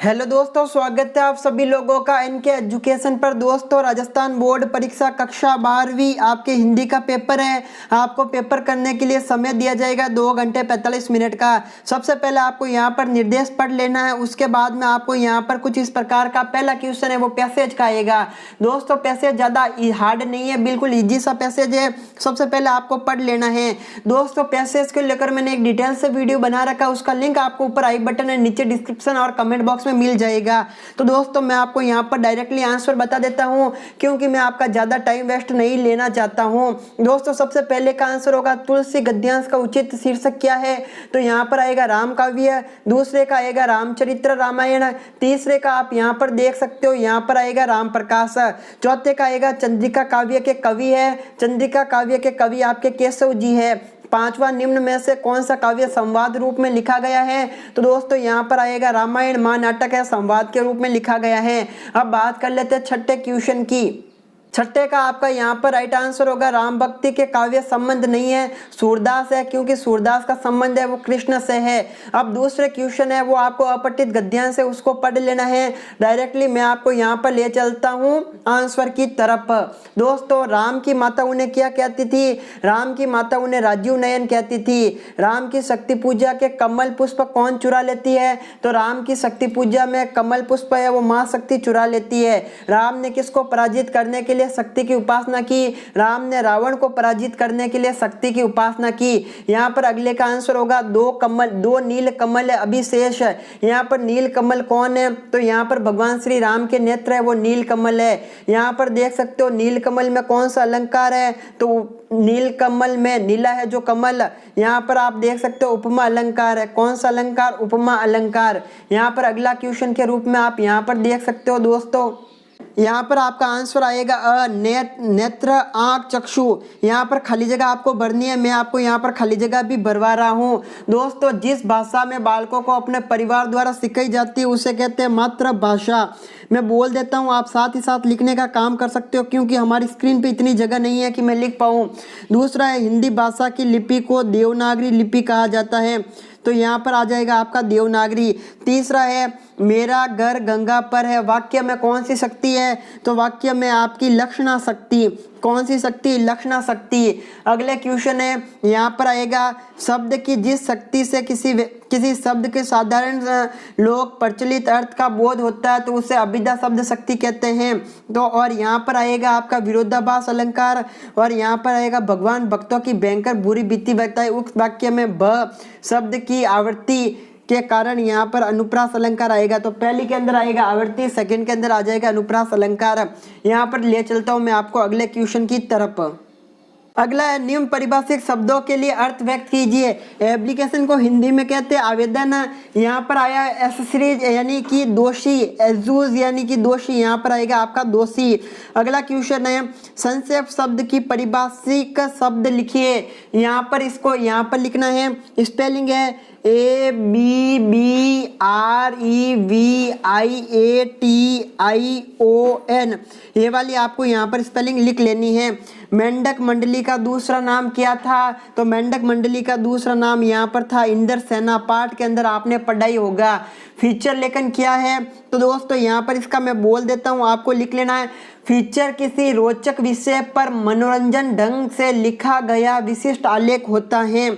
Hello दोस्तों, स्वागत है आप सभी लोगों का इनके एजुकेशन पर। दोस्तों, राजस्थान बोर्ड परीक्षा कक्षा 12वीं आपके हिंदी का पेपर है। आपको पेपर करने के लिए समय दिया जाएगा 2 घंटे 45 मिनट का। सबसे पहले आपको यहाँ पर निर्देश पढ़ लेना है। उसके बाद में आपको यहाँ पर कुछ इस प्रकार का पहला क्वेश्चन है, वो पैसेज का आएगा। दोस्तों, पैसेज ज़्यादा हार्ड नहीं है, बिल्कुल ईजी सा पैसेज है। सबसे पहले आपको पढ़ लेना है। दोस्तों, पैसेज को लेकर मैंने एक डिटेल से वीडियो बना रखा है, उसका लिंक आपको ऊपर आई बटन है, नीचे डिस्क्रिप्शन और कमेंट बॉक्स में मिल जाएगा। तो दोस्तों, मैं आपको यहाँ पर डायरेक्टली आंसर बता देता हूँ, क्योंकि मैं आपका ज्यादा टाइम वेस्ट नहीं लेना चाहता हूँ। दोस्तों, सबसे पहले का आंसर होगा तुलसी गद्यांश का उचित शीर्षक क्या है? तो यहाँ पर आएगा राम काव्य। दूसरे का आएगा रामचरित्र रामायण। तीसरे का आप यहाँ पर देख सकते हो, यहाँ पर आएगा राम प्रकाश। चौथे का आएगा चंद्रिका काव्य के कवि है, चंद्रिका काव्य के कवि आपके केशव जी है। पांचवा, निम्न में से कौन सा काव्य संवाद रूप में लिखा गया है? तो दोस्तों, यहाँ पर आएगा रामायण महानाटक है, संवाद के रूप में लिखा गया है। अब बात कर लेते हैं छठे क्वेश्चन की। छठे का आपका यहाँ पर राइट आंसर होगा राम भक्ति के काव्य संबंध नहीं है, सूरदास है, क्योंकि सूरदास का संबंध है वो कृष्ण से है। अब दूसरे क्वेश्चन है, वो आपको अपठित गद्यांश है, उसको पढ़ लेना है। डायरेक्टली मैं आपको यहाँ पर ले चलता हूँ आंसर की तरफ। दोस्तों, राम की माता उन्हें क्या कहती थी? राम की माता उन्हें राजीव नयन कहती थी। राम की शक्ति पूजा के कमल पुष्प कौन चुरा लेती है? तो राम की शक्ति पूजा में कमल पुष्प है, वो माँ शक्ति चुरा लेती है। राम ने किसको पराजित करने के लिए शक्ति की उपासना की? राम ने रावण को पराजित करने के लिए शक्ति की उपासना की। यहाँ पर अगले का आंसर होगा दो नील कमल अभिशेष। यहाँ पर नील कमल कौन है? तो यहाँ पर भगवान श्री राम के नेत्र है, वो नील कमल है। यहाँ पर देख सकते हो नील कमल में कौन सा अलंकार है? तो नील कमल में नीला है जो कमल, यहाँ पर आप देख सकते हो उपमा अलंकार है। कौन सा अलंकार? उपमा अलंकार। यहाँ पर अगला क्वेश्चन के रूप में आप यहाँ पर देख सकते हो दोस्तों, यहाँ पर आपका आंसर आएगा नेत्र आंख चक्षु। यहाँ पर खाली जगह आपको भरनी है, मैं आपको यहाँ पर खाली जगह भी भरवा रहा हूँ। दोस्तों, जिस भाषा में बालकों को अपने परिवार द्वारा सिखाई जाती है उसे कहते हैं मातृभाषा। मैं बोल देता हूँ, आप साथ ही साथ लिखने का काम कर सकते हो, क्योंकि हमारी स्क्रीन पे इतनी जगह नहीं है कि मैं लिख पाऊँ। दूसरा है, हिंदी भाषा की लिपि को देवनागरी लिपि कहा जाता है, तो यहाँ पर आ जाएगा आपका देवनागरी। तीसरा है, मेरा घर गंगा पर है, वाक्य में कौन सी शक्ति है? तो वाक्य में आपकी लक्षणा शक्ति। कौन सी शक्ति? लक्षणा शक्ति। अगले क्वेश्चन है, यहाँ पर आएगा शब्द की जिस शक्ति से किसी शब्द के साधारण लोक प्रचलित अर्थ का बोध होता है तो उसे अभिधा शब्द शक्ति कहते हैं। तो और यहाँ पर आएगा आपका विरोधाभास अलंकार, और यहाँ पर आएगा भगवान भक्तों की भयंकर बुरी बीती बताए। उस वाक्य में ब शब्द की आवृत्ति के कारण यहाँ पर अनुप्रास अलंकार आएगा। तो पहली के अंदर आएगा आवृत्ति, सेकंड के अंदर आ जाएगा अनुप्रास अलंकार। यहाँ पर ले चलता हूँ मैं आपको अगले क्वेश्चन की तरफ। अगला है, निम्न परिभाषित शब्दों के लिए अर्थ व्यक्त कीजिए। एप्लीकेशन को हिंदी में कहते हैं आवेदन। यहाँ पर आया एसेसरीज यानी कि दोषी, एजूज यानी कि दोषी, यहाँ पर आएगा आपका दोषी। अगला क्वेश्चन है, संक्षेप शब्द की परिभाषिक शब्द लिखिए। यहाँ पर इसको यहाँ पर लिखना है, स्पेलिंग है ABBREVIATION, ये वाली आपको यहाँ पर स्पेलिंग लिख लेनी है। मेंढक मंडली का दूसरा नाम क्या था? तो मेंढक मंडली का दूसरा नाम यहाँ पर था इंद्र सेना। पाठ के अंदर आपने पढ़ाई होगा। फीचर लेखन क्या है? तो दोस्तों, यहाँ पर इसका मैं बोल देता हूँ, आपको लिख लेना है। फीचर किसी रोचक विषय पर मनोरंजन ढंग से लिखा गया विशिष्ट आलेख होता है।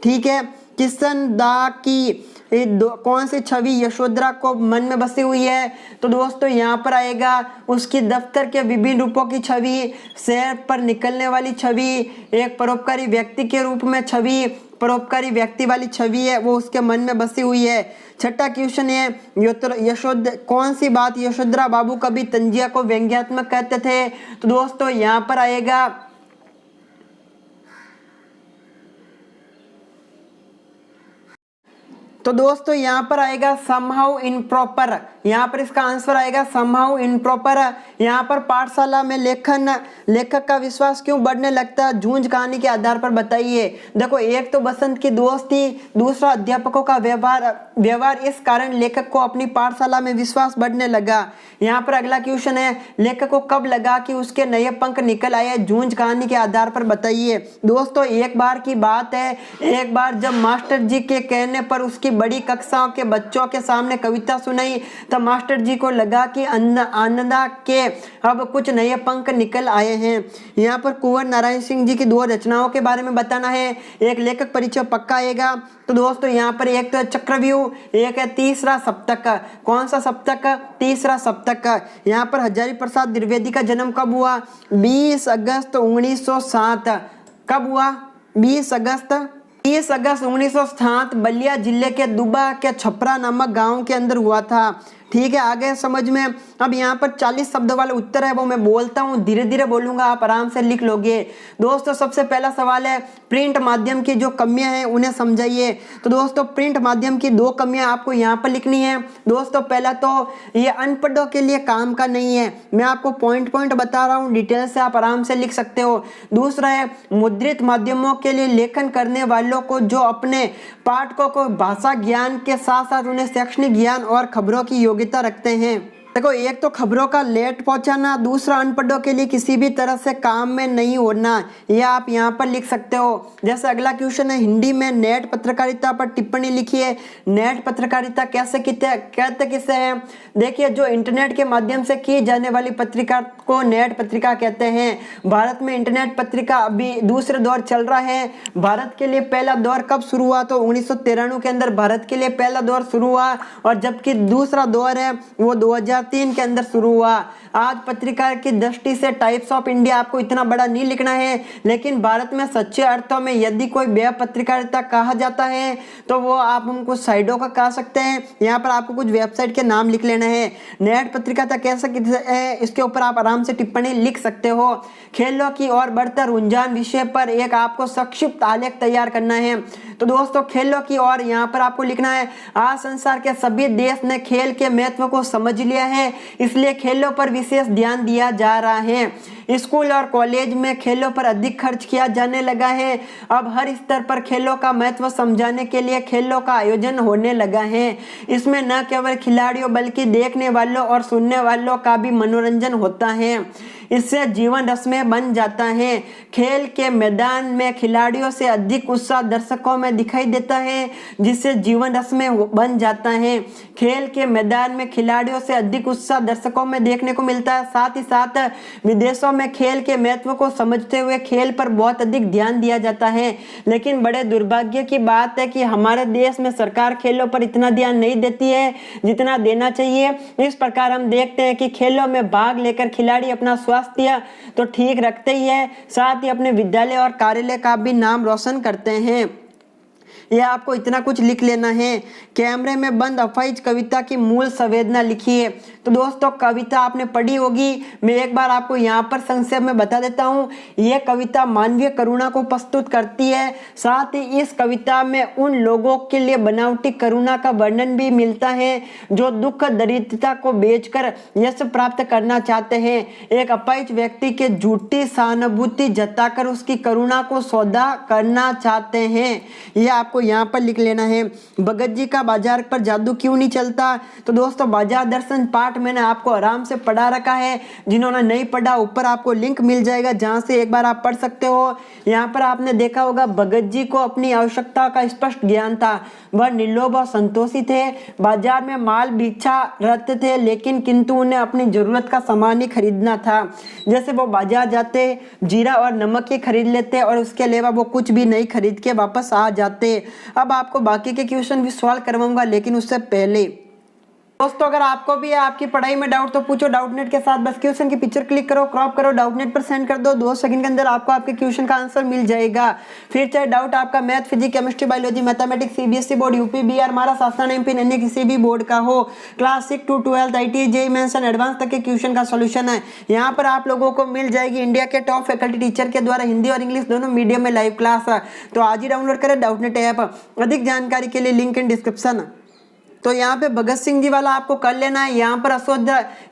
ठीक है। किशन दा की कौन सी छवि यशोधरा को मन में बसी हुई है? तो दोस्तों, यहाँ पर आएगा उसकी दफ्तर के विभिन्न रूपों की छवि, शहर पर निकलने वाली छवि, एक परोपकारी व्यक्ति के रूप में छवि, परोपकारी व्यक्ति वाली छवि है, वो उसके मन में बसी हुई है। छठा क्वेश्चन है, कौन सी बात यशोधरा बाबू कभी तंजिया को व्यंग्यात्मक कहते थे? तो दोस्तों, यहाँ पर आएगा तो दोस्तों यहाँ पर आएगा समहाउ इनप्रॉपर। यहाँ पर इसका आंसर आएगा समहाउ इनप्रॉपर। यहाँ पर पाठशाला में लेखक का विश्वास क्यों बढ़ने लगता है? जूझ कहानी के आधार पर बताइए। देखो, एक तो बसंत की दोस्ती, दूसरा अध्यापकों का व्यवहार, इस कारण लेखक को अपनी पाठशाला में विश्वास बढ़ने लगा। यहाँ पर अगला क्वेश्चन है, लेखक को कब लगा कि उसके नए पंख निकल आए? जूझ कहानी के आधार पर बताइए। दोस्तों, एक बार की बात है, एक बार जब मास्टर जी के कहने पर उसकी बड़ी कक्षाओं के बच्चों के सामने कविता सुनाई तो मास्टर जी को लगा कि आनंदा के अब कुछ नए पंख निकल आए हैं। यहाँ पर कुंवर नारायण सिंह जी की 2 रचनाओं के बारे में बताना है, एक लेखक परिचय पक्का आएगा। तो दोस्तों यहाँ पर एक तो चक्रव्यूह, एक है तीसरा सप्तक। कौन सा सप्तक? तीसरा सप्तक। यहाँ पर हजारी प्रसाद द्विवेदी का जन्म कब हुआ? 20 अगस्त 1907। कब हुआ? 20 अगस्त 1907 बलिया जिले के दुबा के छपरा नामक गांव के अंदर हुआ था। ठीक है, आगे समझ में। अब यहाँ पर 40 शब्द वाले उत्तर है वो मैं बोलता हूँ, धीरे धीरे बोलूंगा, आप आराम से लिख लोगे। दोस्तों सबसे पहला सवाल है प्रिंट माध्यम की जो कमियां हैं उन्हें समझाइए। तो दोस्तों प्रिंट माध्यम की 2 कमियां आपको यहाँ पर लिखनी है। दोस्तों पहला तो ये अनपढ़ों के लिए काम का नहीं है, मैं आपको पॉइंट पॉइंट बता रहा हूँ, डिटेल से आप आराम से लिख सकते हो। दूसरा है मुद्रित माध्यमों के लिए लेखन करने वालों को जो अपने पाठकों को भाषा ज्ञान के साथ साथ उन्हें शैक्षणिक ज्ञान और खबरों की योग्यता रखते हैं। देखो एक तो खबरों का लेट पहुंचाना, दूसरा अनपढ़ों के लिए किसी भी तरह से काम में नहीं होना, यह आप यहाँ पर लिख सकते हो। जैसे अगला क्वेश्चन है हिंदी में नेट पत्रकारिता पर टिप्पणी लिखिए। नेट पत्रकारिता कैसे कहते किसे हैं? देखिए जो इंटरनेट के माध्यम से की जाने वाली पत्रिका को नेट पत्रिका कहते हैं। भारत में इंटरनेट पत्रिका अभी दूसरे दौर चल रहा है। भारत के लिए पहला दौर कब शुरू हुआ? तो 1993 के अंदर भारत के लिए पहला दौर शुरू हुआ, और जबकि दूसरा दौर है वो 2003 के अंदर शुरू हुआ। आज पत्रिका की दृष्टि से टाइप्स ऑफ इंडिया आपको इतना बड़ा नहीं लिखना है, लेकिन भारत में सच्चे अर्थों में यदि कोई व्यय पत्रकारिता कहा जाता है तो वो आप हमको साइडों का कह सकते हैं। यहाँ पर आपको कुछ वेबसाइट के नाम लिख लेना है। नेट पत्रिकारिता कैसे है इसके ऊपर आप आराम से टिप्पणी लिख सकते हो। खेलों की ओर बढ़ता रुझान विषय पर एक आपको संक्षिप्त आलेख तैयार करना है। तो दोस्तों खेलों की ओर यहाँ पर आपको लिखना है आज संसार के सभी देश ने खेल के महत्व को समझ लिया है, इसलिए खेलों पर विशेष ध्यान दिया जा रहा है। स्कूल और कॉलेज में खेलों पर अधिक खर्च किया जाने लगा है। अब हर स्तर पर खेलों का महत्व समझाने के लिए खेलों का आयोजन होने लगा है। इसमें न केवल खिलाड़ियों बल्कि देखने वालों और सुनने वालों का भी मनोरंजन होता है। इससे जीवन रसमय बन जाता है। खेल के मैदान में खिलाड़ियों से अधिक उत्साह दर्शकों में दिखाई देता है, जिससे जीवन रसमय बन जाता है। खेल के मैदान में खिलाड़ियों से अधिक उत्साह दर्शकों में देखने को मिलता है। साथ ही साथ विदेशों में खेल के महत्व को समझते हुए खेल पर बहुत अधिक ध्यान दिया जाता है, लेकिन बड़े दुर्भाग्य की बात है कि हमारे देश में सरकार खेलों पर इतना ध्यान नहीं देती है जितना देना चाहिए। इस प्रकार हम देखते हैं कि खेलों में भाग लेकर खिलाड़ी अपना स्वास्थ्य तो ठीक रखते ही है, साथ ही अपने विद्यालय और कार्यालय का भी नाम रोशन करते हैं। यह आपको इतना कुछ लिख लेना है। कैमरे में बंद अफाइज कविता की मूल संवेदना लिखिए। तो दोस्तों कविता आपने पढ़ी होगी, मैं एक बार आपको यहाँ पर संक्षेप में बता देता हूँ। यह कविता मानवीय करुणा को प्रस्तुत करती है, साथ ही इस कविता में उन लोगों के लिए बनावटी करुणा का वर्णन भी मिलता है जो दुख दरिद्रता को बेचकर यश प्राप्त करना चाहते हैं। एक अपाहिज व्यक्ति के झूठी सहानुभूति जताकर उसकी करुणा को सौदा करना चाहते हैं। यह आपको यहाँ पर लिख लेना है। भगत जी का बाजार पर जादू क्यों नहीं चलता? तो दोस्तों बाजार दर्शन पाठ मैंने आपको आराम से पढ़ा रखा है। जिन्होंने नहीं पढ़ा ऊपर आपको लिंक मिल जाएगा जहां से एक बार आप पढ़ सकते हो। यहाँ पर आपने देखा होगा भगत जी को अपनी आवश्यकता का स्पष्ट ज्ञान था। वह निर्लोभ और संतोषी थे। बाजार में माल बिछा रहते थे, लेकिन किंतु उन्हें अपनी जरूरत का सामान ही खरीदना था। जैसे वो बाजार जाते जीरा और नमक ही खरीद लेते और उसके अलावा वो कुछ भी नहीं खरीद के वापस आ जाते। अब आपको बाकी के क्वेश्चन भी सॉल्व करवाऊंगा, लेकिन उससे पहले दोस्तों अगर आपको भी आपकी पढ़ाई में डाउट तो पूछो डाउटनेट के साथ। बस क्वेश्चन की पिक्चर क्लिक करो, क्रॉप करो, डाउटनेट पर सेंड कर दो। 2 सेकंड के अंदर आपको आपके क्वेश्चन का आंसर मिल जाएगा। फिर चाहे डाउट आपका math, physics, chemistry, biology, mathematics, CBSE board, UP, Bihar, Maharashtra, Rajasthan, MP, अन्य किसी भी बोर्ड का हो, class 6 to 12 IIT, JEE mains and advance तक के क्वेश्चन का सोल्यूशन है। यहाँ पर आप लोगों को मिल जाएगी इंडिया के टॉप फैकल्टी टीचर के द्वारा हिंदी और इंग्लिश दोनों मीडियम में लाइव क्लास। तो आज ही डाउनलोड करें डाउटनेट ऐप। अधिक जानकारी के लिए लिंक इन डिस्क्रिप्शन। तो यहाँ पे भगत सिंह जी वाला आपको कर लेना है। यहाँ पर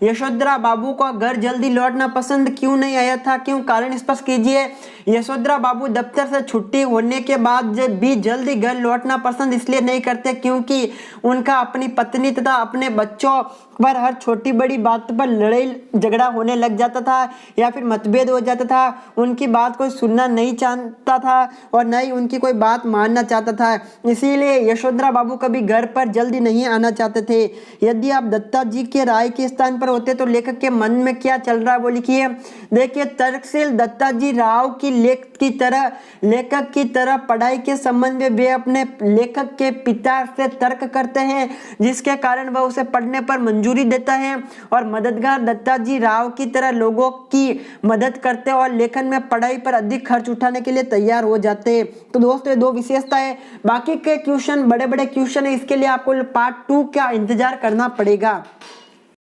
यशोधरा बाबू का घर जल्दी लौटना पसंद क्यों नहीं आया था, क्यों, कारण स्पष्ट कीजिए। यशोधरा बाबू दफ्तर से छुट्टी होने के बाद भी जल्दी घर लौटना पसंद इसलिए नहीं करते क्योंकि उनका अपनी पत्नी तथा अपने बच्चों पर हर छोटी बड़ी बात पर लड़ाई झगड़ा होने लग जाता था या फिर मतभेद हो जाता था। उनकी बात कोई सुनना नहीं चाहता था और न ही उनकी कोई बात मानना चाहता था। इसीलिए यशोधरा बाबू कभी घर पर जल्दी नहीं आना चाहते थे। यदि आप दत्ता जी के राय के स्थान पर होते तो लेखक के मन में क्या चल रहा है वो लिखिए। देखिए, तर्कशील दत्ता जी राव की लेखक की तरह पढ़ाई के संबंध में वे अपने लेखक के पिता से तर्क करते हैं, जिसके कारण वह उसे पढ़ने पर मंजूरी देता है और मददगार दत्ता जी राव की तरह लोगों की मदद करते और लेखन में पढ़ाई पर अधिक खर्च उठाने के लिए तैयार हो जाते हैं। तो दोस्तों, ये दो विशेषता है। बाकी के क्वेश्चन बड़े बड़े क्वेश्चन है, इसके लिए आपको पार्ट 2 का इंतजार करना पड़ेगा।